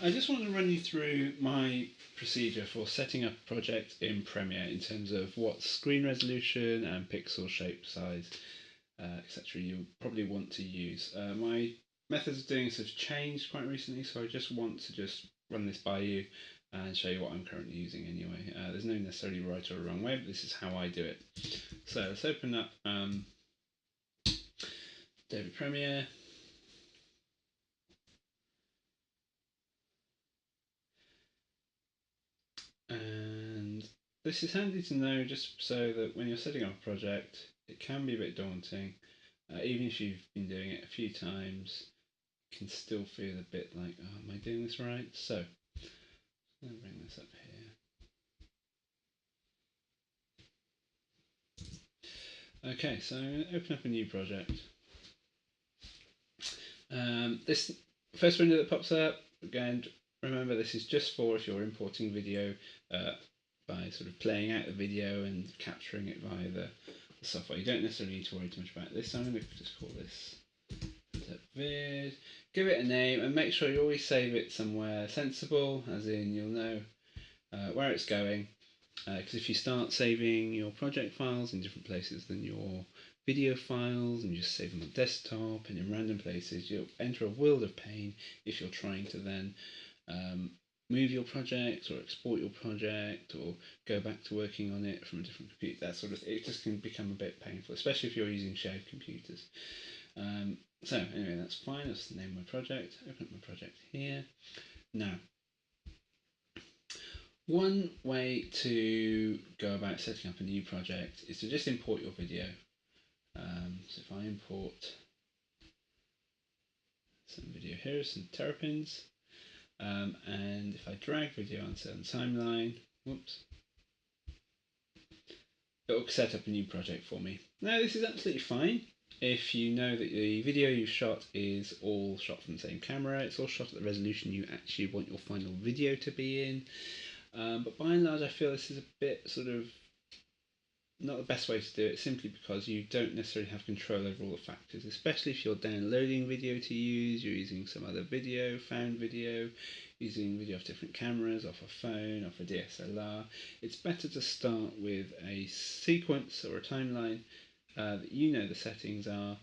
I just want to run you through my procedure for setting up a project in Premiere in terms of what screen resolution and pixel shape size, etc. you probably want to use. My methods of doing this have changed quite recently, so I just want to just run this by you and show you what I'm currently using anyway. There's no necessarily right or wrong way, but this is how I do it. So let's open up Adobe Premiere. And this is handy to know just so that when you're setting up a project, it can be a bit daunting. Even if you've been doing it a few times, it can still feel a bit like, oh, am I doing this right? So, I'm going to bring this up here. Okay, so I'm going to open up a new project. This first window that pops up, again, remember this is just for if you're importing video by sort of playing out the video and capturing it via the software. You don't necessarily need to worry too much about this. So I'm going to just call this vid. Give it a name and make sure you always save it somewhere sensible, as in you'll know where it's going. Because if you start saving your project files in different places than your video files and you just save them on desktop and in random places, you'll enter a world of pain if you're trying to then move your project or export your project or go back to working on it from a different computer. That sort of it just can become a bit painful, especially if you're using shared computers. So anyway, that's fine. Let's name my project. Open up my project here. Now, one way to go about setting up a new project is to just import your video. So if I import some video here, some terrapins, and if I drag video onto the timeline, whoops, it will set up a new project for me. Now this is absolutely fine if you know that the video you shot is all shot from the same camera, it's all shot at the resolution you actually want your final video to be in. But by and large, I feel this is a bit sort of not the best way to do it, simply because you don't necessarily have control over all the factors, especially if you're downloading video to use, you're using some other video, found video, using video off different cameras, off a phone, off a DSLR. It's better to start with a sequence or a timeline that you know the settings are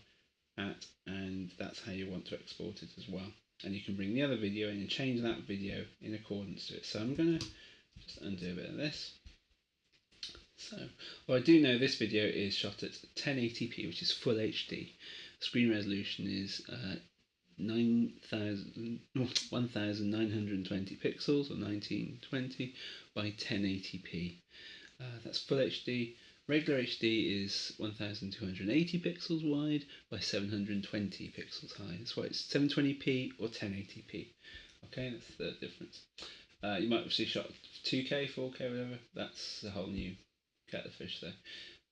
at, and that's how you want to export it as well. And you can bring the other video in and change that video in accordance to it. So I'm going to just undo a bit of this. So, well, I do know this video is shot at 1080p, which is full HD. Screen resolution is 1920 pixels, or 1920 by 1080p. That's full HD. Regular HD is 1280 pixels wide by 720 pixels high. That's why it's 720p or 1080p. Okay, that's the difference. You might have seen shot 2K, 4K, whatever. That's a whole new kettle of fish there.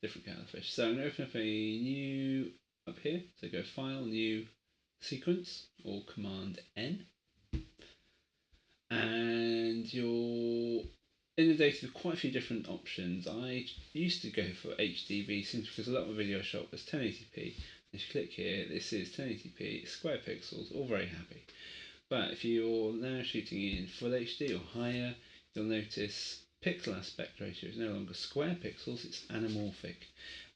Different kettle of fish. So I'm going to open up a new up here. So go File, New Sequence, or Command N. And you're inundated with quite a few different options. I used to go for HDV simply because a lot of my video shot was 1080p. If you click here, this is 1080p, square pixels, all very happy. But if you're now shooting in full HD or higher, you'll notice pixel aspect ratio is no longer square pixels, it's anamorphic.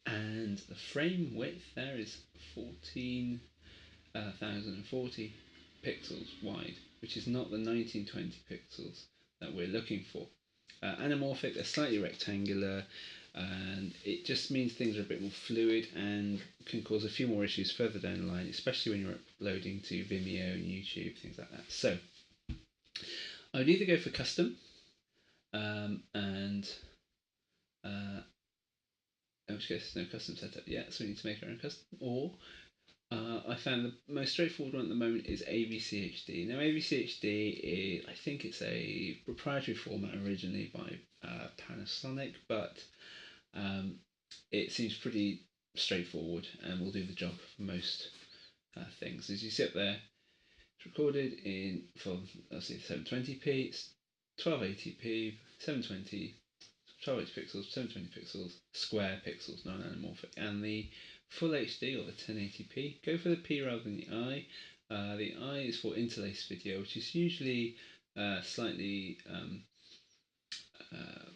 And the frame width there is 14,040 pixels wide, which is not the 1920 pixels that we're looking for. Anamorphic, they're slightly rectangular, and it just means things are a bit more fluid and can cause a few more issues further down the line, especially when you're uploading to Vimeo and YouTube, things like that. So I would either go for custom, and in which case there's no custom setup yet, so we need to make our own custom, or I found the most straightforward one at the moment is AVCHD. Now AVCHD is, I think it's a proprietary format originally by Panasonic, but it seems pretty straightforward and will do the job for most things. As you see up there, it's recorded in for let's see 720p, it's 1280p, 720, 1280 pixels, 720 pixels, square pixels, non-anamorphic, and the full HD or the 1080p. Go for the P rather than the I. The I is for interlaced video, which is usually slightly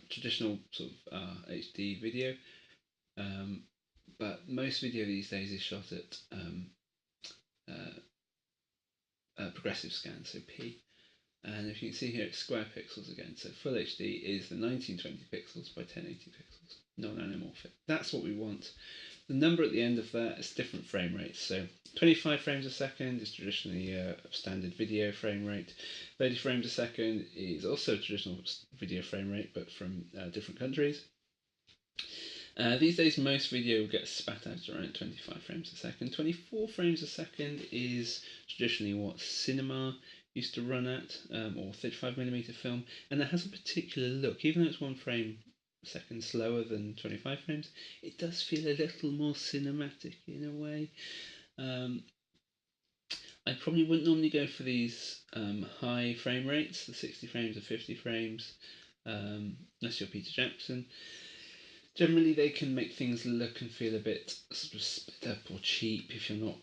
traditional sort of HD video, but most video these days is shot at progressive scan, so P. And if you can see here, it's square pixels again. So full HD is the 1920 pixels by 1080 pixels, non-anamorphic. That's what we want. The number at the end of that is different frame rates. So 25 frames a second is traditionally a standard video frame rate. 30 frames a second is also a traditional video frame rate, but from different countries. These days, most video gets spat out around 25 frames a second. 24 frames a second is traditionally what cinema used to run at, or 35mm film, and it has a particular look. Even though it's 1 frame a second slower than 25 frames, it does feel a little more cinematic in a way. I probably wouldn't normally go for these high frame rates, the 60 frames or 50 frames, unless you're Peter Jackson. Generally, they can make things look and feel a bit sort of sped up or cheap if you're not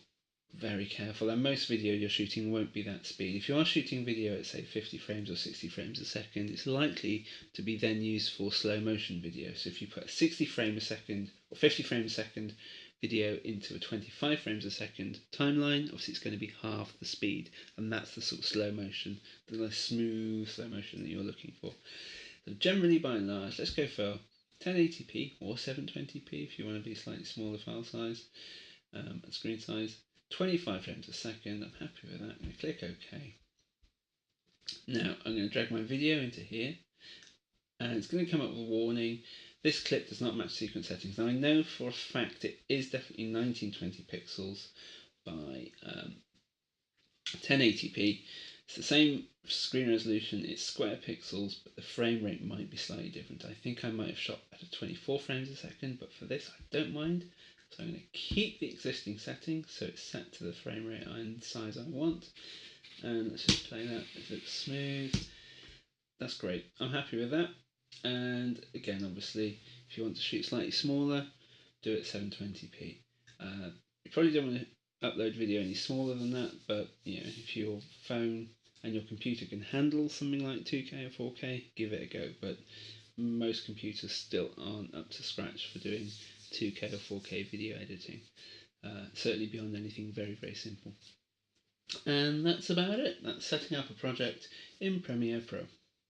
very careful. And most video you're shooting won't be that speed. If you are shooting video at, say, 50 frames or 60 frames a second, it's likely to be then used for slow motion video. So if you put a 60 frame a second or 50 frames a second video into a 25 frames a second timeline, obviously it's going to be half the speed. And that's the sort of slow motion, the nice smooth slow motion that you're looking for. So generally, by and large, let's go for 1080p or 720p if you want to be slightly smaller file size and screen size. 25 frames a second, I'm happy with that. I'm going to click OK. Now I'm going to drag my video into here, and it's going to come up with a warning. This clip does not match sequence settings. Now I know for a fact it is definitely 1920 pixels by 1080p. It's the same screen resolution, it's square pixels, but the frame rate might be slightly different. I think I might have shot at 24 frames a second, but for this I don't mind. So I'm going to keep the existing setting so it's set to the frame rate and size I want. And let's just play that. It looks smooth. That's great. I'm happy with that. And again, obviously, if you want to shoot slightly smaller, do it 720p. You probably don't want to upload video any smaller than that, but you know, if your phone and your computer can handle something like 2K or 4K, give it a go. But most computers still aren't up to scratch for doing 2K or 4K video editing, certainly beyond anything very, very simple. And that's about it. That's setting up a project in Premiere Pro.